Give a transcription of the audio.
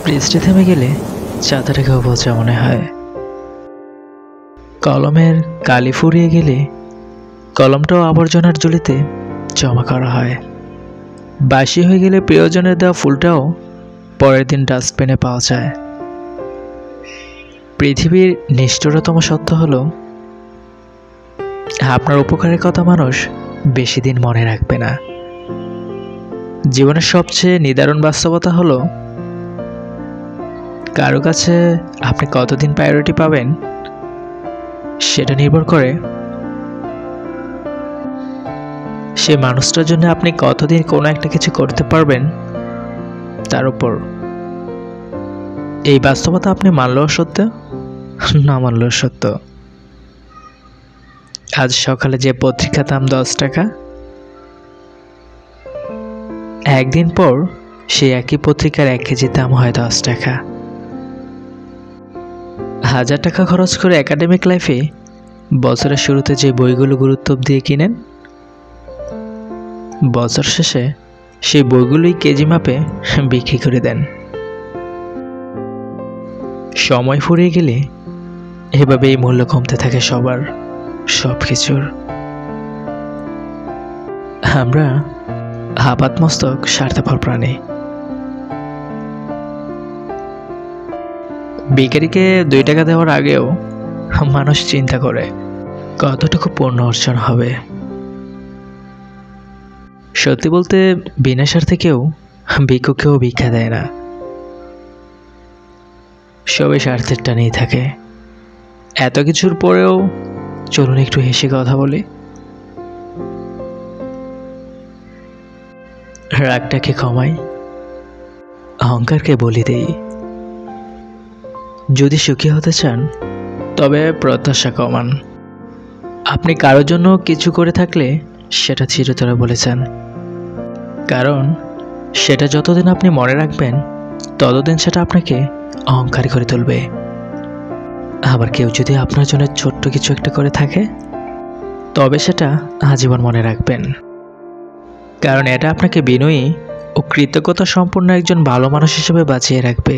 বৃষ্টি থেমে গেলে চাঁদাটাকেও বোঝা মনে হয়। কলমের কালি ফুরিয়ে গেলে কলমটাও আবর্জনার ঝুলিতে জমা করা হয়। বাসি হয়ে গেলে প্রিয়জনের দেওয়া ফুলটাও পরের দিন ডাস্টবিনে পাওয়া যায়। পৃথিবীর নিষ্ঠুরতম সত্য হলো, আপনার উপকারের কথা মানুষ বেশি দিন মনে রাখবে না। জীবনের সবচেয়ে নিদারুণ বাস্তবতা হলো, কারো কাছে আপনি কতদিন প্রায়োরিটি পাবেন সেটা নির্ভর করে সে মানুষটার জন্য আপনি কতদিন কোনো একটা কিছু করতে পারবেন তার উপর। এই বাস্তবতা আপনি মানলেও সত্য, না মানলেও সত্য। আজ সকালে যে পত্রিকার দাম 10 টাকা, একদিন পর সেই একই পত্রিকার 1 কেজির দাম হয় 10 টাকা। 1000 টাকা খরচ করে একাডেমিক লাইফে বছরের শুরুতে যে বইগুলো গুরুত্ব দিয়ে কিনেন, বছর শেষে সেই বইগুলোই কেজি মাপে বিক্রি করে দেন। সময় ফুরিয়ে গেলে এভাবেই মূল্য কমতে থাকে সবার, সব কিছুর। আমরা আপাতমস্তক স্বার্থপর প্রাণী। ভিখারিকে 2 টাকা দেওয়ার আগেও মানুষ চিন্তা করে কতটুকু পণ্য অর্জন হবে। সত্যি বলতে বিনা স্বার্থে কেউ ভিক্ষুককেও ভিক্ষা দেয় না, সবাই স্বার্থের টানেই থাকে। এত কিছুর পরেও চলুন একটু হেসে কথা বলি। রাগটাকে কমাই, অহংকারকে বলি দেই। যদি সুখী হতে চান তবে প্রত্যাশা কমান। আপনি কারোর জন্য কিছু করে থাকলে সেটা চিরতরে বলেছেন, কারণ সেটা যতদিন আপনি মনে রাখবেন ততদিন সেটা আপনাকে অহংকারী করে তুলবে। আবার কেউ যদি আপনার জন্য ছোট্ট কিছু একটা করে থাকে তবে সেটা আজীবন মনে রাখবেন, কারণ এটা আপনাকে বিনয়ী ও কৃতজ্ঞতা সম্পন্ন একজন ভালো মানুষ হিসেবে বাঁচিয়ে রাখবে।